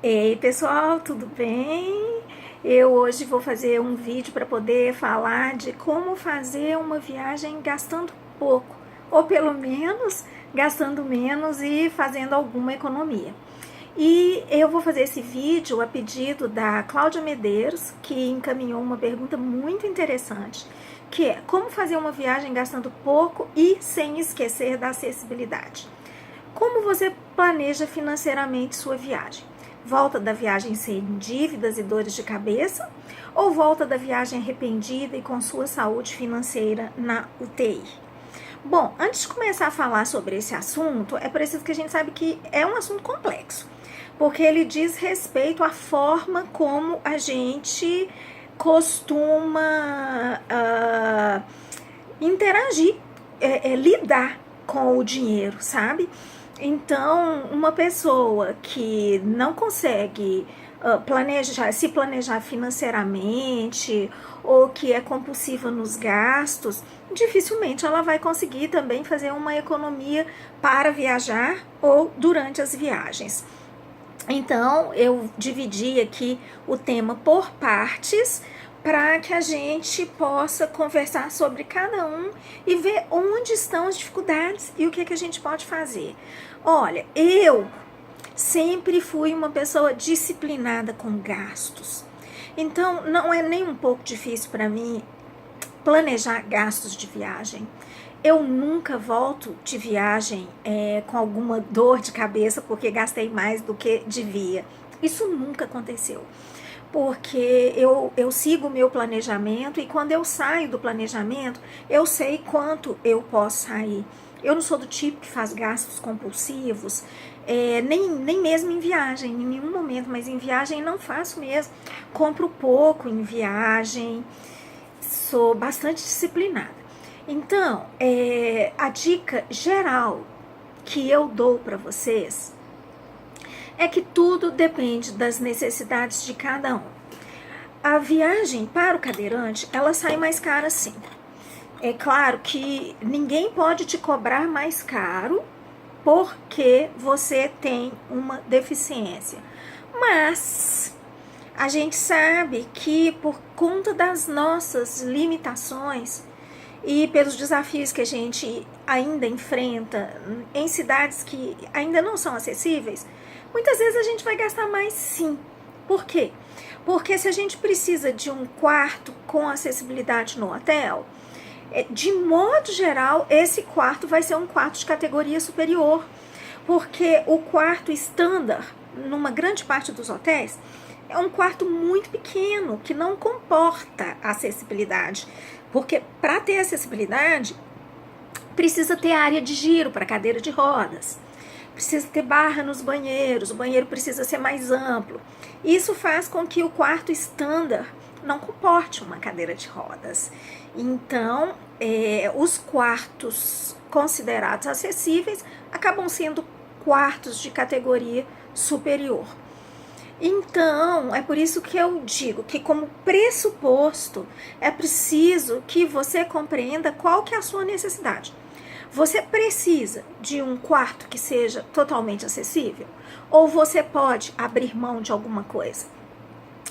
Ei pessoal, tudo bem? Eu hoje vou fazer um vídeo para poder falar de como fazer uma viagem gastando pouco, ou pelo menos gastando menos e fazendo alguma economia. E eu vou fazer esse vídeo a pedido da Cláudia Medeiros, que encaminhou uma pergunta muito interessante, que é como fazer uma viagem gastando pouco e sem esquecer da acessibilidade. Como você planeja financeiramente sua viagem? Volta da viagem sem dívidas e dores de cabeça? Ou volta da viagem arrependida e com sua saúde financeira na UTI? Bom, antes de começar a falar sobre esse assunto, é preciso que a gente saiba que é um assunto complexo, porque ele diz respeito à forma como a gente costuma interagir, lidar com o dinheiro, sabe? Então, uma pessoa que não consegue se planejar financeiramente ou que é compulsiva nos gastos, dificilmente ela vai conseguir também fazer uma economia para viajar ou durante as viagens. Então, eu dividi aqui o tema por partes para que a gente possa conversar sobre cada um e ver onde estão as dificuldades e o que a gente pode fazer. Olha, eu sempre fui uma pessoa disciplinada com gastos. Então, não é nem um pouco difícil para mim planejar gastos de viagem. Eu nunca volto de viagem com alguma dor de cabeça porque gastei mais do que devia. Isso nunca aconteceu. Porque eu sigo o meu planejamento e quando eu saio do planejamento, eu sei quanto eu posso sair. Eu não sou do tipo que faz gastos compulsivos, nem mesmo em viagem, em nenhum momento, mas em viagem não faço mesmo. Compro pouco em viagem, sou bastante disciplinada. Então, a dica geral que eu dou para vocês é que tudo depende das necessidades de cada um. A viagem para o cadeirante, ela sai mais cara sim. É claro que ninguém pode te cobrar mais caro porque você tem uma deficiência. Mas a gente sabe que por conta das nossas limitações e pelos desafios que a gente ainda enfrenta em cidades que ainda não são acessíveis, muitas vezes a gente vai gastar mais sim. Por quê? Porque se a gente precisa de um quarto com acessibilidade no hotel, de modo geral, esse quarto vai ser um quarto de categoria superior, porque o quarto standard, numa grande parte dos hotéis, é um quarto muito pequeno, que não comporta acessibilidade, porque para ter acessibilidade, precisa ter área de giro para cadeira de rodas, precisa ter barra nos banheiros, o banheiro precisa ser mais amplo. Isso faz com que o quarto standard não comporte uma cadeira de rodas. Então, os quartos considerados acessíveis acabam sendo quartos de categoria superior. Então, é por isso que eu digo que como pressuposto é preciso que você compreenda qual que é a sua necessidade. Você precisa de um quarto que seja totalmente acessível? Ou você pode abrir mão de alguma coisa?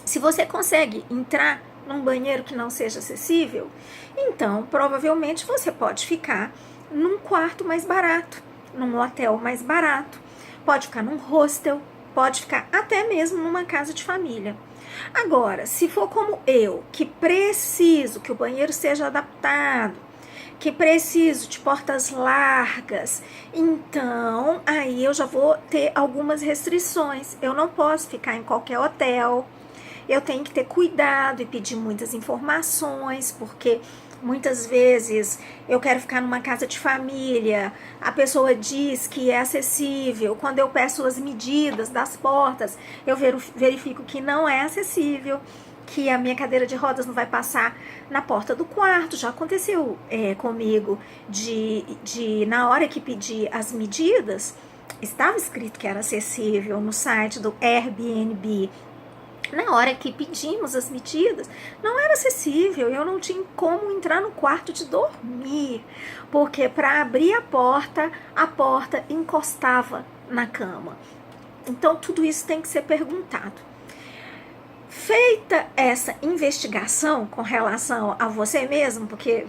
Se você consegue entrar num banheiro que não seja acessível, então provavelmente você pode ficar num quarto mais barato, num hotel mais barato, pode ficar num hostel, pode ficar até mesmo numa casa de família. Agora, se for como eu, que preciso que o banheiro seja adaptado, que preciso de portas largas, então aí eu já vou ter algumas restrições. Eu não posso ficar em qualquer hotel, eu tenho que ter cuidado e pedir muitas informações, porque muitas vezes eu quero ficar numa casa de família, a pessoa diz que é acessível, quando eu peço as medidas das portas, eu verifico que não é acessível, que a minha cadeira de rodas não vai passar na porta do quarto. Já aconteceu comigo de na hora que pedi as medidas, estava escrito que era acessível no site do Airbnb. Na hora que pedimos as medidas, não era acessível, eu não tinha como entrar no quarto de dormir, porque para abrir a porta encostava na cama. Então, tudo isso tem que ser perguntado. Feita essa investigação com relação a você mesmo, porque,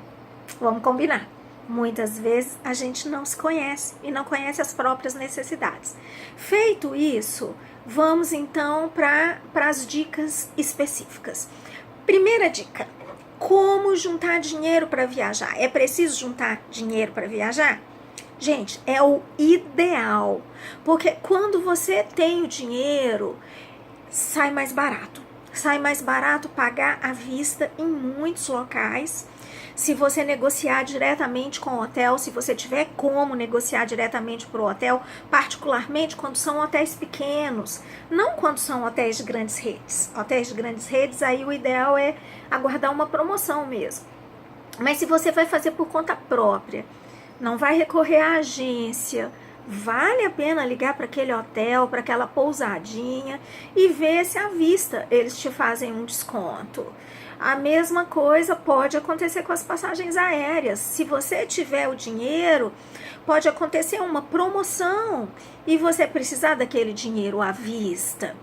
vamos combinar, muitas vezes a gente não se conhece e não conhece as próprias necessidades. Feito isso, vamos então para as dicas específicas. Primeira dica: como juntar dinheiro para viajar? É preciso juntar dinheiro para viajar? Gente, é o ideal, porque quando você tem o dinheiro, sai mais barato. Sai mais barato pagar à vista em muitos locais. Se você negociar diretamente com o hotel, se você tiver como negociar diretamente para o hotel, particularmente quando são hotéis pequenos, não quando são hotéis de grandes redes. Hotéis de grandes redes, aí o ideal é aguardar uma promoção mesmo. Mas se você vai fazer por conta própria, não vai recorrer à agência, vale a pena ligar para aquele hotel, para aquela pousadinha e ver se à vista eles te fazem um desconto. A mesma coisa pode acontecer com as passagens aéreas. Se você tiver o dinheiro, pode acontecer uma promoção e você precisar daquele dinheiro à vista.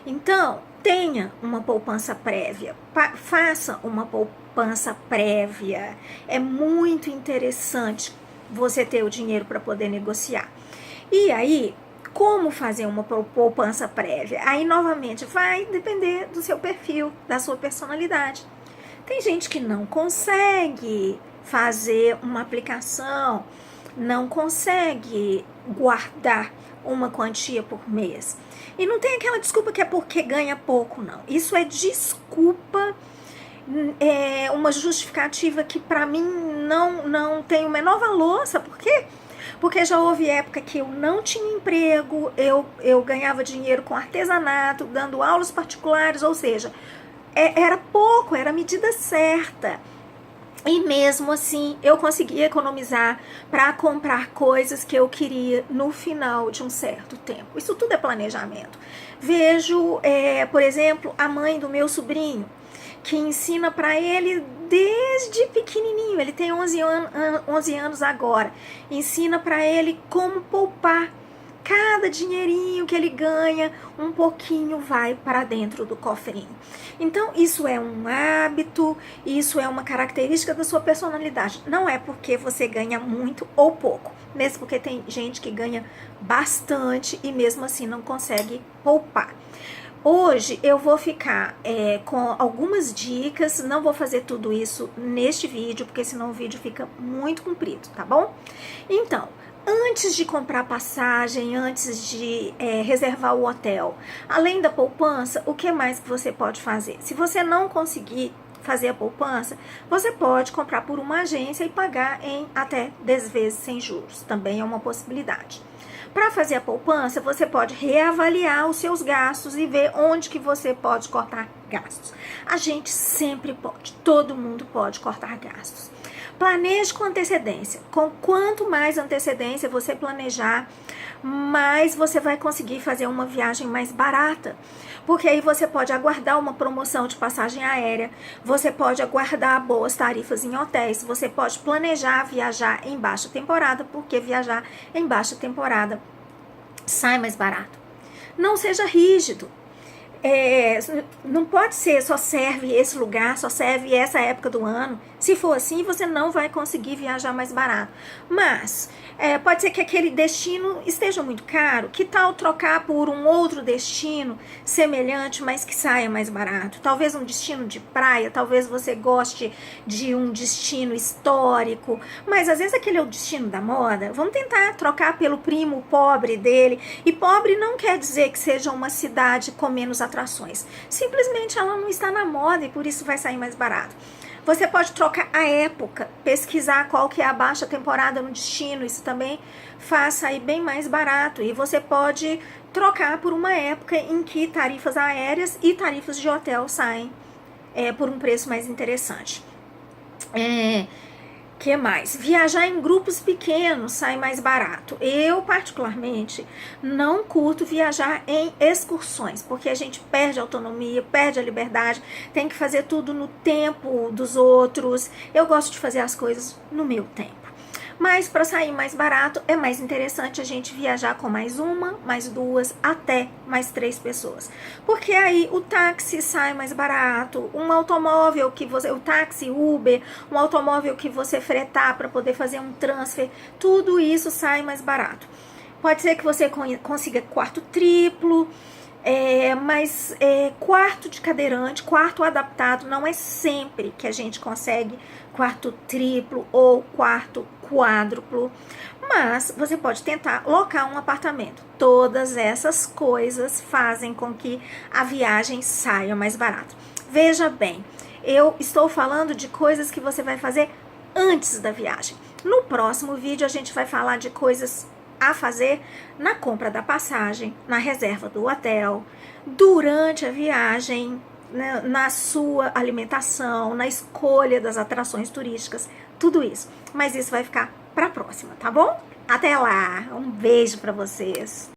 Então, tenha uma poupança prévia, faça uma poupança prévia. É muito interessante você ter o dinheiro para poder negociar. E aí, como fazer uma poupança prévia? Aí, novamente, vai depender do seu perfil, da sua personalidade. Tem gente que não consegue fazer uma aplicação, não consegue guardar uma quantia por mês. E não tem aquela desculpa que é porque ganha pouco, não. Isso é desculpa, é uma justificativa que para mim não tem o menor valor, sabe por quê? Porque já houve época que eu não tinha emprego, eu ganhava dinheiro com artesanato, dando aulas particulares, ou seja, era pouco, era a medida certa. E mesmo assim, eu conseguia economizar para comprar coisas que eu queria no final de um certo tempo. Isso tudo é planejamento. Vejo, por exemplo, a mãe do meu sobrinho, que ensina para ele desde pequenininho, ele tem 11 anos agora, ensina para ele como poupar. Cada dinheirinho que ele ganha, um pouquinho vai para dentro do cofrinho. Então, isso é um hábito, isso é uma característica da sua personalidade. Não é porque você ganha muito ou pouco, mesmo porque tem gente que ganha bastante e mesmo assim não consegue poupar. Hoje eu vou ficar com algumas dicas, não vou fazer tudo isso neste vídeo, porque senão o vídeo fica muito comprido, tá bom? Então, antes de comprar passagem, antes de reservar o hotel, além da poupança, o que mais que você pode fazer? Se você não conseguir fazer a poupança, você pode comprar por uma agência e pagar em até 10 vezes sem juros, também é uma possibilidade. Para fazer a poupança, você pode reavaliar os seus gastos e ver onde que você pode cortar gastos. A gente sempre pode, todo mundo pode cortar gastos. Planeje com antecedência. Com quanto mais antecedência você planejar, mais você vai conseguir fazer uma viagem mais barata. Porque aí você pode aguardar uma promoção de passagem aérea, você pode aguardar boas tarifas em hotéis, você pode planejar viajar em baixa temporada, porque viajar em baixa temporada sai mais barato. Não seja rígido. Não pode ser só serve esse lugar, só serve essa época do ano. Se for assim, você não vai conseguir viajar mais barato. Mas pode ser que aquele destino esteja muito caro. Que tal trocar por um outro destino semelhante, mas que saia mais barato? Talvez um destino de praia, talvez você goste de um destino histórico, mas às vezes aquele é o destino da moda. Vamos tentar trocar pelo primo pobre dele. E pobre não quer dizer que seja uma cidade com menos atrações. Simplesmente ela não está na moda e por isso vai sair mais barato. Você pode trocar a época, pesquisar qual que é a baixa temporada no destino, isso também faz sair bem mais barato. E você pode trocar por uma época em que tarifas aéreas e tarifas de hotel saem por um preço mais interessante. Que mais? Viajar em grupos pequenos sai mais barato. Eu, particularmente, não curto viajar em excursões, porque a gente perde a autonomia, perde a liberdade, tem que fazer tudo no tempo dos outros. Eu gosto de fazer as coisas no meu tempo. Mas para sair mais barato, é mais interessante a gente viajar com mais uma, mais duas, até mais 3 pessoas. Porque aí o táxi sai mais barato, um automóvel que você, o táxi, Uber, um automóvel que você fretar para poder fazer um transfer, tudo isso sai mais barato. Pode ser que você consiga quarto triplo, mas quarto de cadeirante, quarto adaptado, não é sempre que a gente consegue quarto triplo ou quarto quádruplo, mas você pode tentar locar um apartamento. Todas essas coisas fazem com que a viagem saia mais barata. Veja bem, eu estou falando de coisas que você vai fazer antes da viagem. No próximo vídeo a gente vai falar de coisas a fazer na compra da passagem, na reserva do hotel, durante a viagem, né, na sua alimentação, na escolha das atrações turísticas, tudo isso. Mas isso vai ficar para a próxima, tá bom? Até lá, um beijo para vocês.